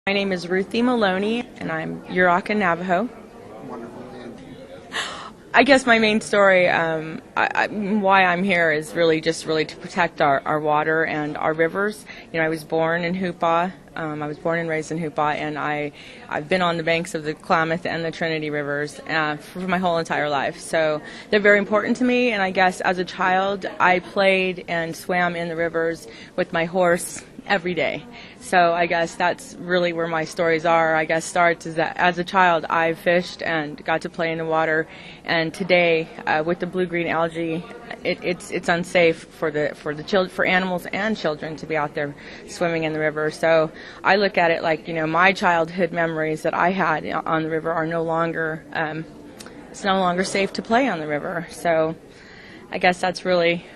My name is Ruthie Maloney, and I'm Yurok Navajo. Wonderful. And I guess my main story, why I'm here, is really to protect our water and our rivers. You know, I was born in Hoopa. I was born and raised in Hoopa, and I've been on the banks of the Klamath and the Trinity rivers for my whole entire life. So they're very important to me, and I guess as a child, I played and swam in the rivers with my horse every day. So I guess that's really where my stories are. I guess starts is that as a child I fished and got to play in the water, and today with the blue-green algae, it's unsafe for animals and children to be out there swimming in the river. So I look at it like, you know, my childhood memories that I had on the river are no longer it's no longer safe to play on the river. So I guess that's really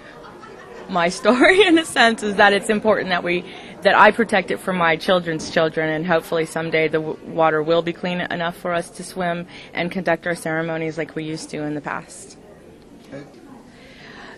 my story in a sense, is that it's important that I protect it from my children's children, and hopefully someday the water will be clean enough for us to swim and conduct our ceremonies like we used to in the past. okay.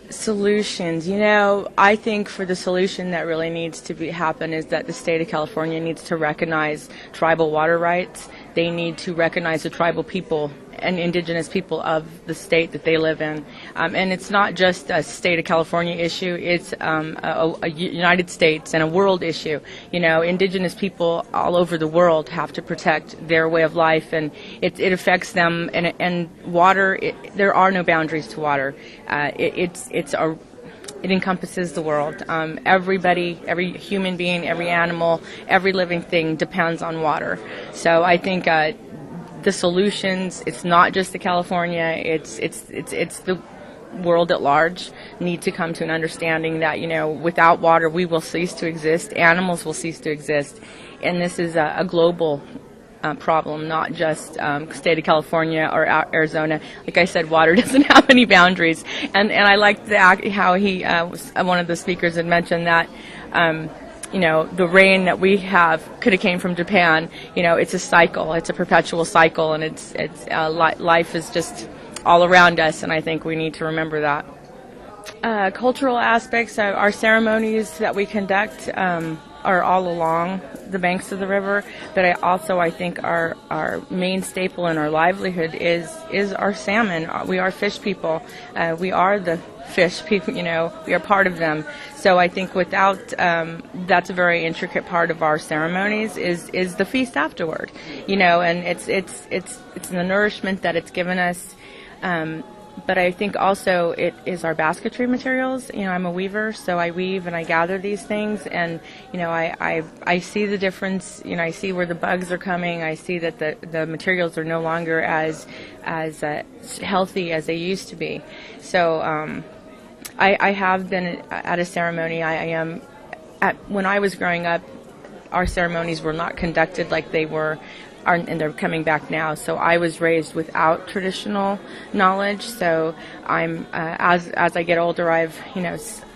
Solutions, you know, I think for the solution that really needs to happen is that the state of California needs to recognize tribal water rights. They need to recognize the tribal people and indigenous people of the state that they live in. And it's not just a state of California issue, it's a United States and a world issue. You know, indigenous people all over the world have to protect their way of life, and it affects them. And water, there are no boundaries to water. It encompasses the world. Everybody, every human being, every animal, every living thing depends on water. So I think the solutions, it's not just the California, it's the world at large need to come to an understanding that, you know, without water we will cease to exist, animals will cease to exist, and this is a global problem, not just state of California or Arizona. Like I said, water doesn't have any boundaries, and I liked how he one of the speakers had mentioned that. You know, the rain that we have could have came from Japan. You know, it's a cycle. It's a perpetual cycle, and life is just all around us, and I think we need to remember that. Cultural aspects of our ceremonies that we conduct are all along the banks of the river, but I think our main staple in our livelihood is our salmon. We are fish people. We are the fish people, you know, we are part of them. So I think without that's a very intricate part of our ceremonies is the feast afterward, you know, and it's the nourishment that it's given us. But I think also it is our basketry materials. You know, I'm a weaver, so I weave and I gather these things, and you know, I see the difference. You know, I see where the bugs are coming. I see that the materials are no longer as healthy as they used to be. So I have been at a ceremony. When I was growing up, our ceremonies were not conducted like they were. And they're coming back now. So I was raised without traditional knowledge. So I'm as I get older, I've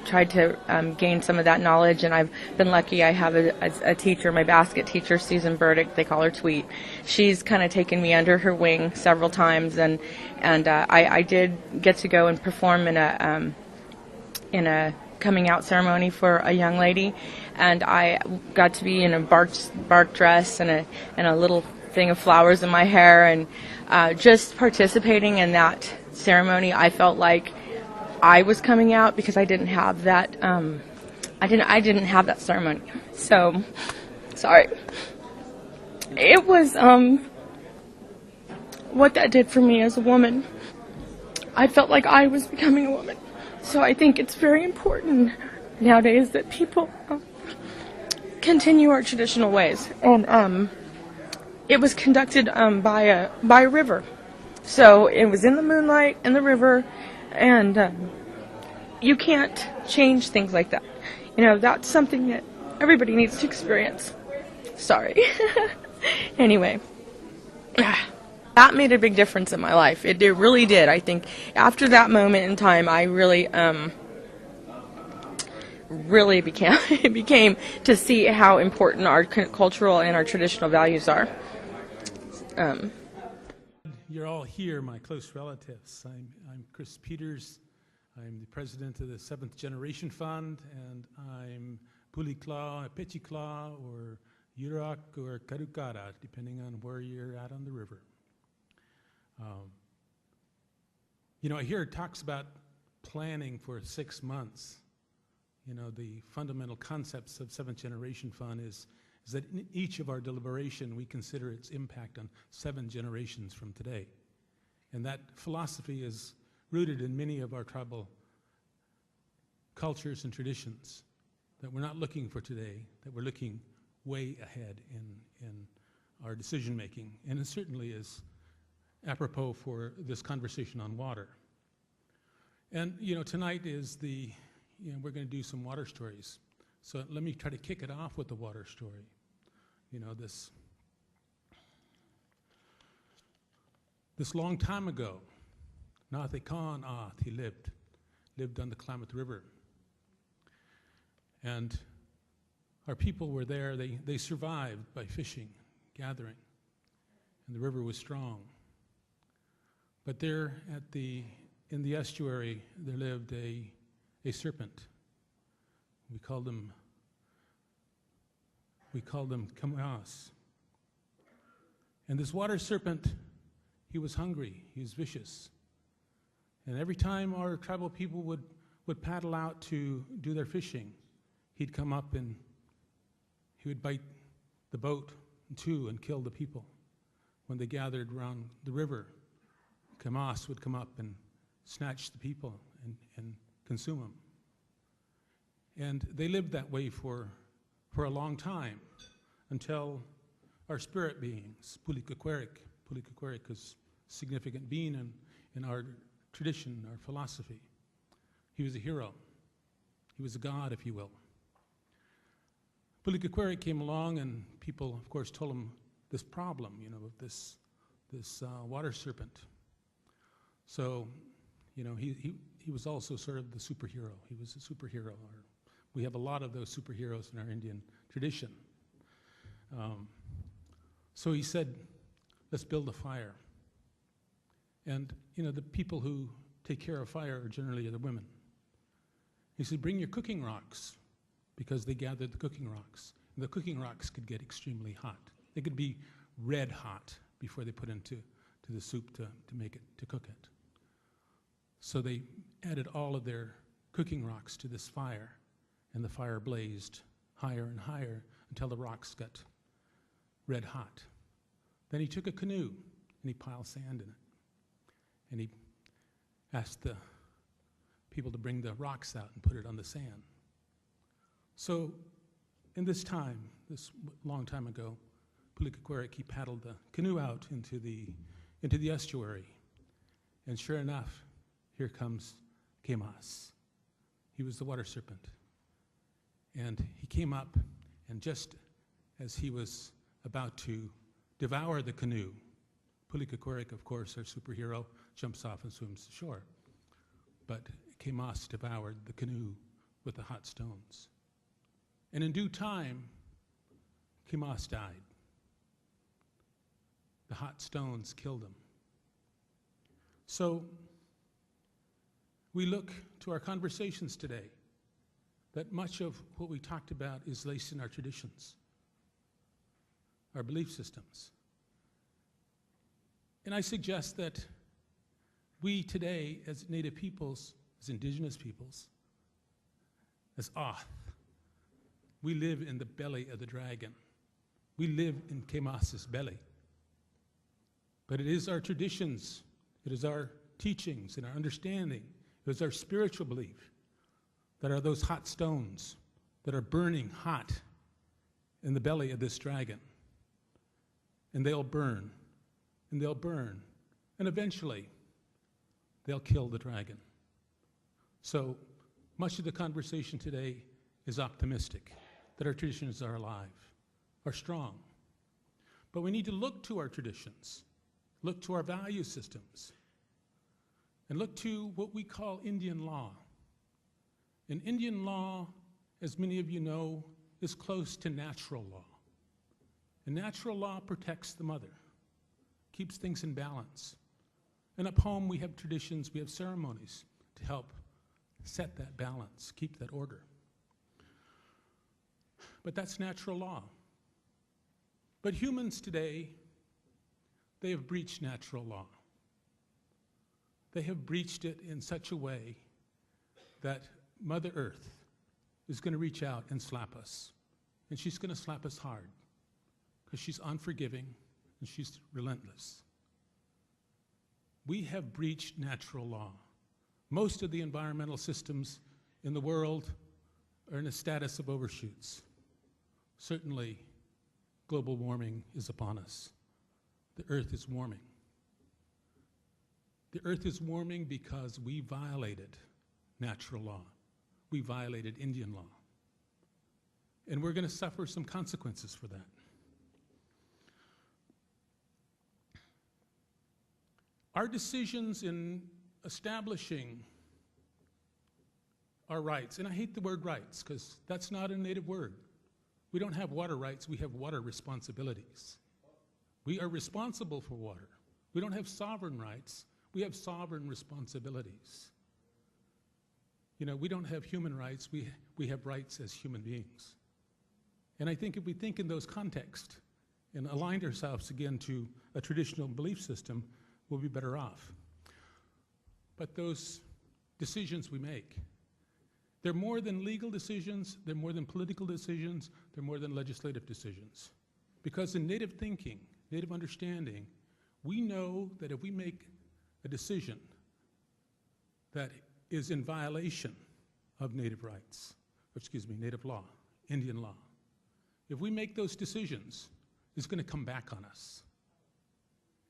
tried to gain some of that knowledge, and I've been lucky. I have a teacher, my basket teacher, Susan Burdick. They call her Tweet. She's kind of taken me under her wing several times, and I did get to go and perform in a coming out ceremony for a young lady, and I got to be in a bark dress and a little thing of flowers in my hair, and just participating in that ceremony, I felt like I was coming out because I didn't have that. I didn't have that ceremony. So sorry. It was what that did for me as a woman. I felt like I was becoming a woman. So I think it's very important nowadays that people continue our traditional ways. And it was conducted by a river. So it was in the moonlight, in the river, and you can't change things like that. You know, that's something that everybody needs to experience. Sorry. Anyway. That made a big difference in my life. It really did. I think after that moment in time, I really became to see how important our cultural and our traditional values are. You're all here, my close relatives. I'm Chris Peters. I'm the president of the Seventh Generation Fund, and I'm Pulikla, Pichikla, or Yurak or Karukara, depending on where you're at on the river. Here it talks about planning for 6 months. The fundamental concepts of Seventh Generation Fund is that in each of our deliberation, we consider its impact on 7 generations from today. And that philosophy is rooted in many of our tribal cultures and traditions, that we're not looking for today, that we're looking way ahead in our decision making. And it certainly is apropos for this conversation on water. And tonight is we're going to do some water stories. So let me try to kick it off with the water story. This long time ago, Nathi Khan he lived on the Klamath River. And our people were there. They survived by fishing, gathering, and the river was strong. But there in the estuary, there lived a serpent. We called him Kamas. And this water serpent, he was hungry, he was vicious. And every time our tribal people would paddle out to do their fishing, he'd come up and he would bite the boat in two and kill the people. When they gathered around the river, Kamas would come up and snatch the people and consume them. And they lived that way for a long time until our spirit beings, Pulikakwerik is a significant being in our tradition, our philosophy. He was a hero. He was a god, if you will. Pulikakwerik came along, and people, of course, told him this problem, of this water serpent. So, he was also sort of the superhero. He was a superhero. We have a lot of those superheroes in our Indian tradition. So he said, let's build a fire. And, the people who take care of fire are generally the women. He said, bring your cooking rocks, because they gathered the cooking rocks. And the cooking rocks could get extremely hot. They could be red hot before they put into the soup to cook it. So they added all of their cooking rocks to this fire, and the fire blazed higher and higher until the rocks got red hot. Then he took a canoe and he piled sand in it. And he asked the people to bring the rocks out and put it on the sand. So in this long time ago, Pulikakwerik, he paddled the canoe out into the estuary. And sure enough, here comes Kamas. He was the water serpent. And he came up, and just as he was about to devour the canoe, Pulikakwerik, of course, our superhero, jumps off and swims to shore. But Kamas devoured the canoe with the hot stones. And in due time, Kamas died. The hot stones killed him. So we look to our conversations today that much of what we talked about is laced in our traditions, our belief systems. And I suggest that we today, as Native peoples, as Indigenous peoples, as Oth, we live in the belly of the dragon. We live in Kamas's belly. But it is our traditions, it is our teachings and our understanding, it is our spiritual belief that are those hot stones that are burning hot in the belly of this dragon. And they'll burn, and they'll burn, and eventually they'll kill the dragon. So much of the conversation today is optimistic, that our traditions are alive, are strong. But we need to look to our traditions, look to our value systems, and look to what we call Indian law. And Indian law, as many of you know, is close to natural law. And natural law protects the mother, keeps things in balance. And at home, we have traditions, we have ceremonies to help set that balance, keep that order. But that's natural law. But humans today, they have breached natural law. They have breached it in such a way that Mother Earth is going to reach out and slap us. And she's going to slap us hard because she's unforgiving and she's relentless. We have breached natural law. Most of the environmental systems in the world are in a status of overshoots. Certainly, global warming is upon us. The Earth is warming. The Earth is warming because we violated natural law. We violated Indian law. And we're going to suffer some consequences for that. Our decisions in establishing our rights, and I hate the word rights because that's not a native word. We don't have water rights, we have water responsibilities. We are responsible for water. We don't have sovereign rights, we have sovereign responsibilities. You know, we don't have human rights, we have rights as human beings. And I think if we think in those contexts and aligned ourselves again to a traditional belief system, we'll be better off. But those decisions we make, they're more than legal decisions, they're more than political decisions, they're more than legislative decisions. Because in native thinking, native understanding, we know that if we make a decision that is in violation of native rights, native law, Indian law, if we make those decisions, it's going to come back on us.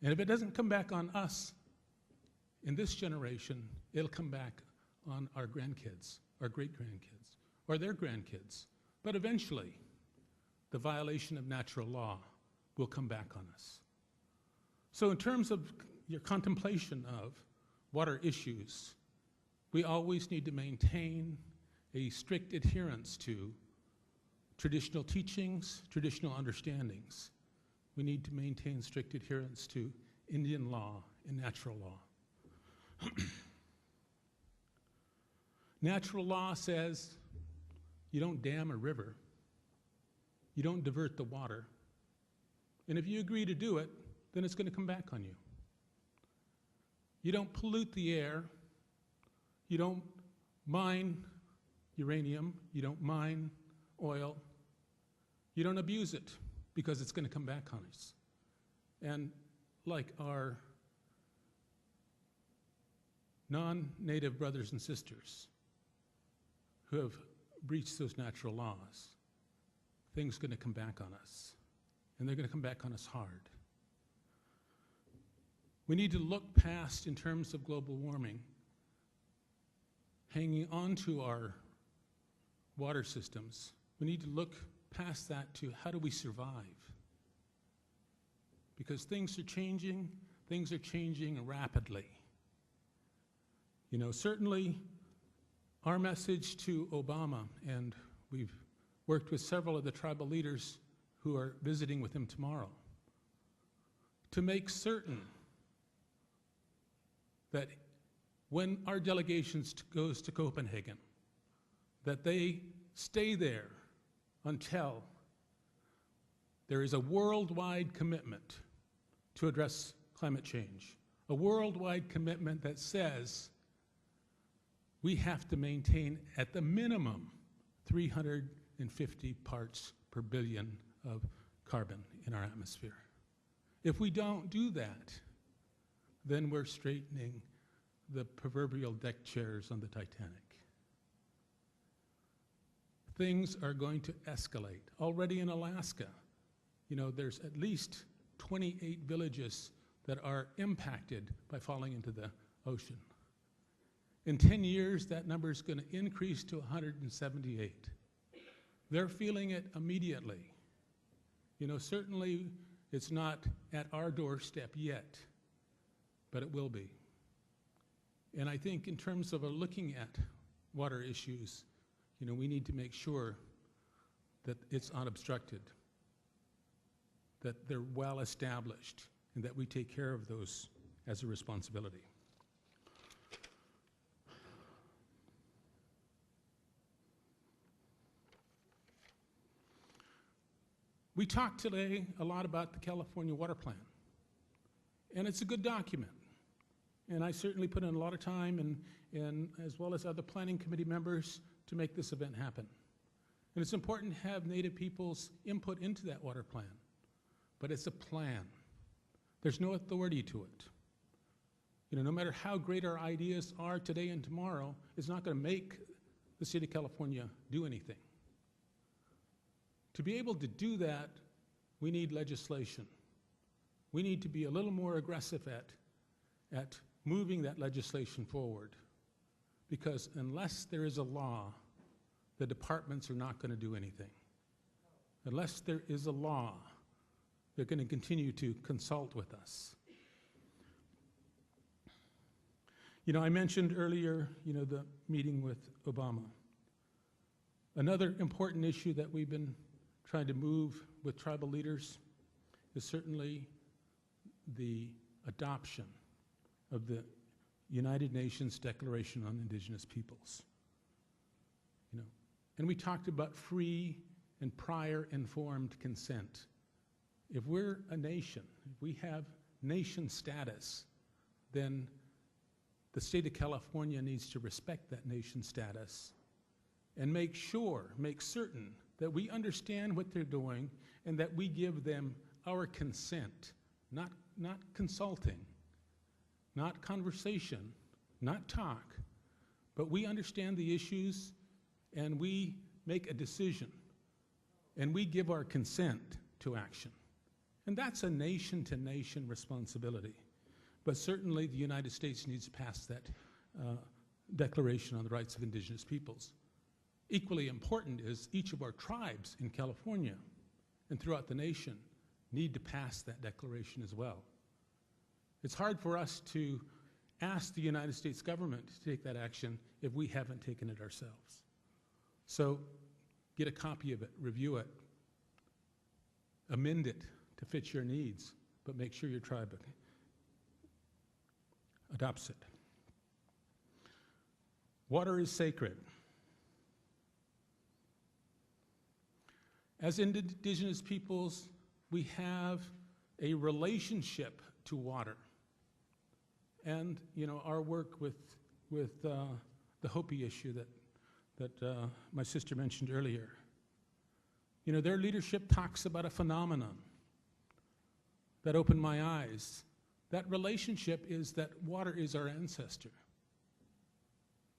And if it doesn't come back on us in this generation, it'll come back on our grandkids, our great-grandkids, or their grandkids. But eventually, the violation of natural law will come back on us. So in terms of your contemplation of water issues, we always need to maintain a strict adherence to traditional teachings, traditional understandings. We need to maintain strict adherence to Indian law and natural law. Natural law says you don't dam a river, you don't divert the water, and if you agree to do it, then it's going to come back on you. You don't pollute the air, you don't mine uranium, you don't mine oil, you don't abuse it because it's going to come back on us. And like our non-native brothers and sisters who have breached those natural laws, things are going to come back on us. And they're going to come back on us hard. We need to look past, in terms of global warming, hanging on to our water systems. We need to look past that to how do we survive? Because things are changing rapidly. You know, certainly our message to Obama, and we've worked with several of the tribal leaders who are visiting with him tomorrow, to make certain that when our delegations goes to Copenhagen, that they stay there until there is a worldwide commitment to address climate change, a worldwide commitment that says we have to maintain at the minimum 350 parts per billion of carbon in our atmosphere. If we don't do that, then we're straightening the proverbial deck chairs on the Titanic. Things are going to escalate. Already in Alaska, you know, there's at least 28 villages that are impacted by falling into the ocean. In 10 years, that number is going to increase to 178. They're feeling it immediately. You know, certainly it's not at our doorstep yet, but it will be. And I think in terms of looking at water issues, you know, we need to make sure that it's unobstructed, that they're well established, and that we take care of those as a responsibility. We talked today a lot about the California Water Plan, and it's a good document. And I certainly put in a lot of time, and as well as other planning committee members, to make this event happen. And it's important to have Native people's input into that water plan. But it's a plan. There's no authority to it. You know, no matter how great our ideas are today and tomorrow, it's not going to make the state of California do anything. To be able to do that, we need legislation. We need to be a little more aggressive at moving that legislation forward. Because unless there is a law, the departments are not going to do anything. Unless there is a law, they're going to continue to consult with us. You know, I mentioned earlier, you know, the meeting with Obama. Another important issue that we've been trying to move with tribal leaders is certainly the adoption of the United Nations Declaration on Indigenous Peoples. You know, and we talked about free and prior informed consent. If we're a nation, if we have nation status, then the state of California needs to respect that nation status and make certain that we understand what they're doing and that we give them our consent, not consulting, not conversation, not talk, but we understand the issues and we make a decision and we give our consent to action. And that's a nation-to-nation responsibility. But certainly the United States needs to pass that Declaration on the Rights of Indigenous Peoples. Equally important is each of our tribes in California and throughout the nation need to pass that declaration as well. It's hard for us to ask the United States government to take that action if we haven't taken it ourselves. So get a copy of it, review it, amend it to fit your needs, but make sure your tribe adopts it. Water is sacred. As Indigenous peoples, we have a relationship to water. And, you know, our work with the Hopi issue that my sister mentioned earlier. You know, their leadership talks about a phenomenon that opened my eyes. That relationship is that water is our ancestor.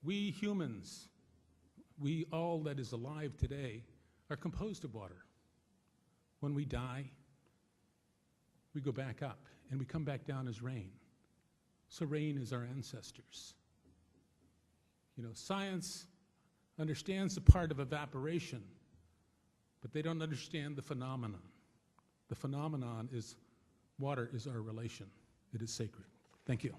We humans, we all that is alive today, are composed of water. When we die, we go back up and we come back down as rain. So rain is our ancestors. You know, science understands the part of evaporation, but they don't understand the phenomenon. The phenomenon is water is our relation. It is sacred. Thank you.